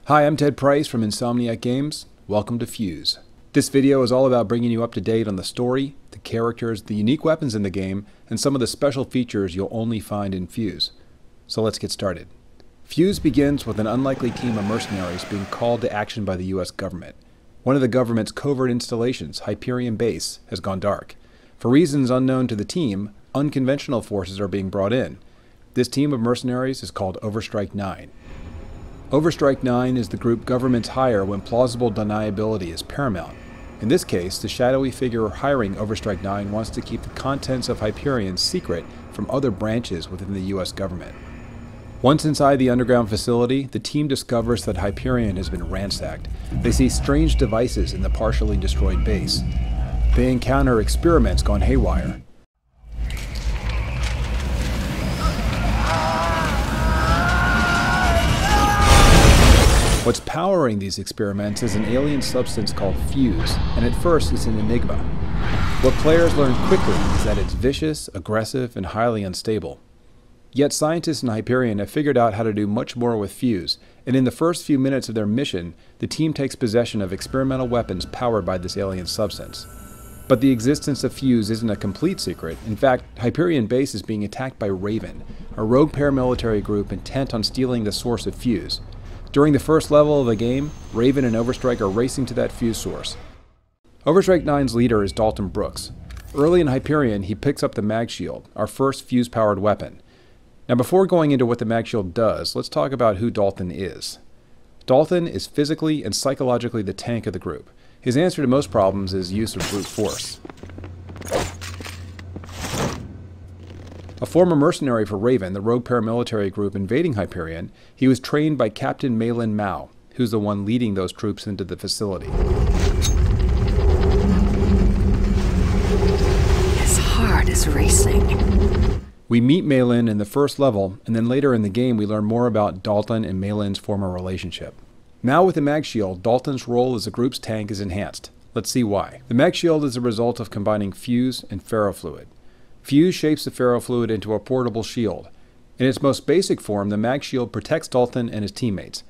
Hi, I'm Ted Price from Insomniac Games. Welcome to Fuse. This video is all about bringing you up to date on the story, the characters, the unique weapons in the game, and some of the special features you'll only find in Fuse. So let's get started. Fuse begins with an unlikely team of mercenaries being called to action by the US government. One of the government's covert installations, Hyperion Base, has gone dark. For reasons unknown to the team, unconventional forces are being brought in. This team of mercenaries is called Overstrike 9. Overstrike 9 is the group governments hire when plausible deniability is paramount. In this case, the shadowy figure hiring Overstrike 9 wants to keep the contents of Hyperion secret from other branches within the US government. Once inside the underground facility, the team discovers that Hyperion has been ransacked. They see strange devices in the partially destroyed base. They encounter experiments gone haywire. What's powering these experiments is an alien substance called Fuse, and at first it's an enigma. What players learn quickly is that it's vicious, aggressive, and highly unstable. Yet scientists in Hyperion have figured out how to do much more with Fuse, and in the first few minutes of their mission, the team takes possession of experimental weapons powered by this alien substance. But the existence of Fuse isn't a complete secret. In fact, Hyperion Base is being attacked by Raven, a rogue paramilitary group intent on stealing the source of Fuse. During the first level of the game, Raven and Overstrike are racing to that Fuse source. Overstrike 9's leader is Dalton Brooks. Early in Hyperion, he picks up the Mag Shield, our first Fuse-powered weapon. Now before going into what the Mag Shield does, let's talk about who Dalton is. Dalton is physically and psychologically the tank of the group. His answer to most problems is use of brute force. A former mercenary for Raven, the rogue paramilitary group invading Hyperion, he was trained by Captain Malin Mao, who's the one leading those troops into the facility. His heart is racing. We meet Malin in the first level, and then later in the game we learn more about Dalton and Malin's former relationship. Now with the Mag Shield, Dalton's role as the group's tank is enhanced. Let's see why. The Mag Shield is a result of combining Fuse and ferrofluid. Fuse shapes the ferrofluid into a portable shield. In its most basic form, the Mag Shield protects Dalton and his teammates.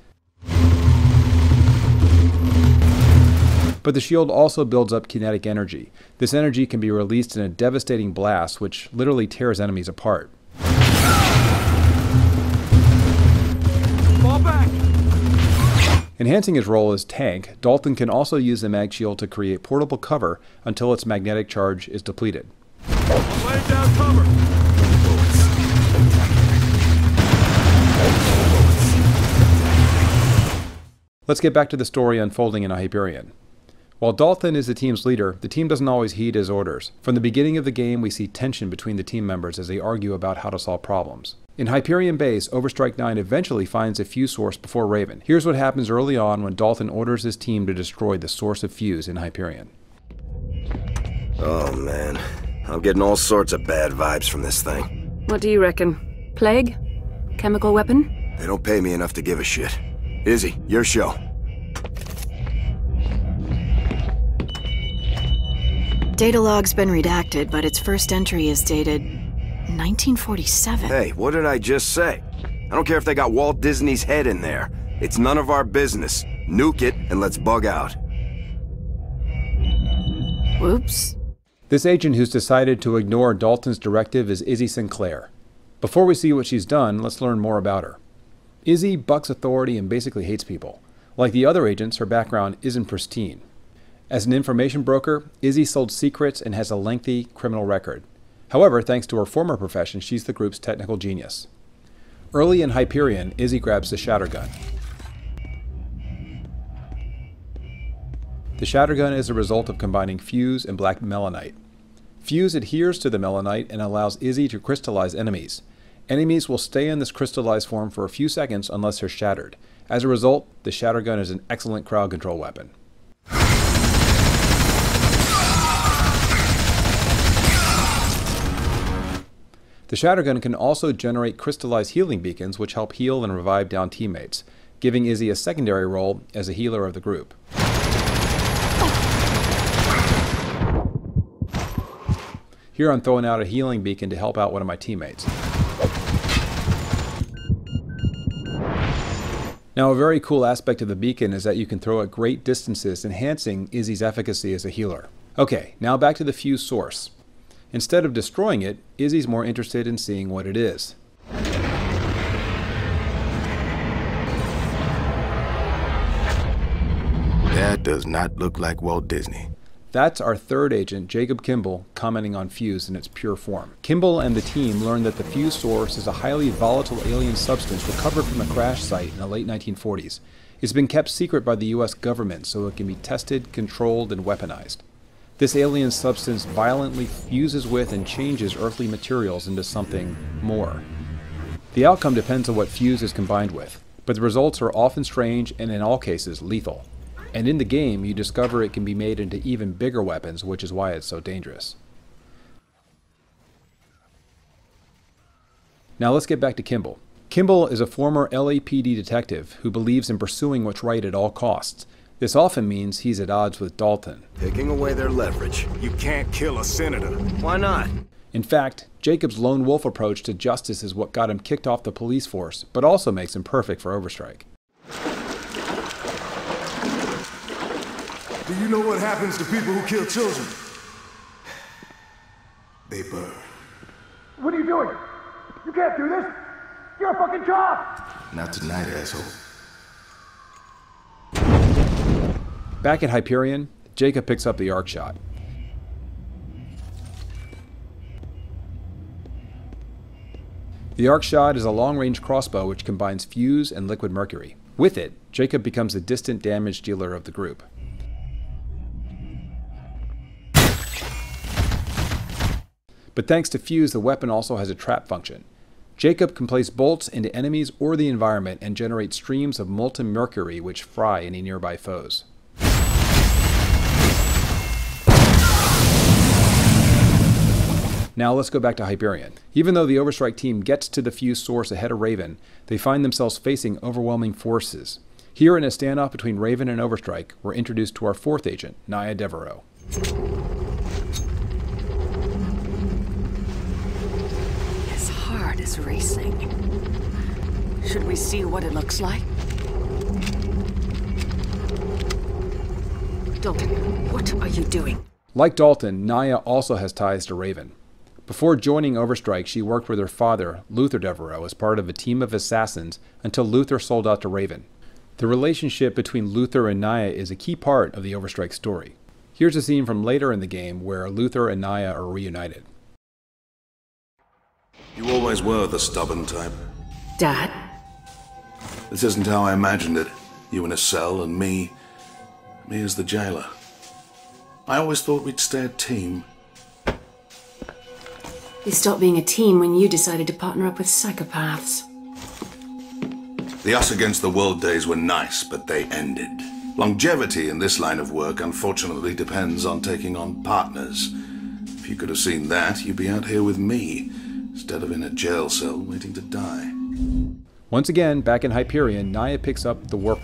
But the shield also builds up kinetic energy. This energy can be released in a devastating blast which literally tears enemies apart. Fall back! Enhancing his role as tank, Dalton can also use the Mag Shield to create portable cover until its magnetic charge is depleted. Lay down cover! Let's get back to the story unfolding in Hyperion. While Dalton is the team's leader, the team doesn't always heed his orders. From the beginning of the game, we see tension between the team members as they argue about how to solve problems. In Hyperion Base, Overstrike 9 eventually finds a Fuse source before Raven. Here's what happens early on when Dalton orders his team to destroy the source of Fuse in Hyperion. Oh man, I'm getting all sorts of bad vibes from this thing. What do you reckon? Plague? Chemical weapon? They don't pay me enough to give a shit. Izzy, your show. Data log's been redacted, but its first entry is dated 1947. Hey, what did I just say? I don't care if they got Walt Disney's head in there. It's none of our business. Nuke it and let's bug out. Whoops. This agent who's decided to ignore Dalton's directive is Izzy Sinclair. Before we see what she's done, let's learn more about her. Izzy bucks authority and basically hates people. Like the other agents, her background isn't pristine. As an information broker, Izzy sold secrets and has a lengthy criminal record. However, thanks to her former profession, she's the group's technical genius. Early in Hyperion, Izzy grabs the Shattergun. The Shattergun is a result of combining Fuse and black melanite. Fuse adheres to the melanite and allows Izzy to crystallize enemies. Enemies will stay in this crystallized form for a few seconds unless they're shattered. As a result, the Shattergun is an excellent crowd control weapon. The Shattergun can also generate crystallized healing beacons which help heal and revive downed teammates, giving Izzy a secondary role as a healer of the group. Here I'm throwing out a healing beacon to help out one of my teammates. Now, a very cool aspect of the beacon is that you can throw at great distances, enhancing Izzy's efficacy as a healer. Okay, now back to the fuse source. Instead of destroying it, Izzy's more interested in seeing what it is. That does not look like Walt Disney. That's our third agent, Jacob Kimball, commenting on Fuse in its pure form. Kimball and the team learned that the Fuse source is a highly volatile alien substance recovered from a crash site in the late 1940s. It's been kept secret by the US government so it can be tested, controlled, and weaponized. This alien substance violently fuses with and changes earthly materials into something more. The outcome depends on what Fuse is combined with, but the results are often strange and in all cases lethal. And in the game, you discover it can be made into even bigger weapons, which is why it's so dangerous. Now let's get back to Kimball. Kimball is a former LAPD detective who believes in pursuing what's right at all costs. This often means he's at odds with Dalton. Taking away their leverage. You can't kill a senator. Why not? In fact, Jacob's lone wolf approach to justice is what got him kicked off the police force, but also makes him perfect for Overstrike. Do you know what happens to people who kill children? They burn. What are you doing? You can't do this! You're a fucking cop! Not tonight, asshole. Back at Hyperion, Jacob picks up the arc shot. The arc shot is a long-range crossbow which combines fuse and liquid mercury. With it, Jacob becomes the distant damage dealer of the group. But thanks to Fuse, the weapon also has a trap function. Jacob can place bolts into enemies or the environment and generate streams of molten mercury which fry any nearby foes. Now let's go back to Hyperion. Even though the Overstrike team gets to the Fuse source ahead of Raven, they find themselves facing overwhelming forces. Here in a standoff between Raven and Overstrike, we're introduced to our fourth agent, Nia Devereaux. His heart is racing. Should we see what it looks like? Dalton, what are you doing? Like Dalton, Nia also has ties to Raven. Before joining Overstrike, she worked with her father, Luther Devereaux, as part of a team of assassins until Luther sold out to Raven. The relationship between Luther and Nia is a key part of the Overstrike story. Here's a scene from later in the game where Luther and Nia are reunited. You always were the stubborn type. Dad? This isn't how I imagined it. You in a cell and me as the jailer. I always thought we'd stay a team. You stopped being a team when you decided to partner up with psychopaths. The us against the world days were nice, but they ended. Longevity in this line of work, unfortunately, depends on taking on partners. If you could have seen that, you'd be out here with me, instead of in a jail cell waiting to die. Once again, back in Hyperion, Nia picks up the warp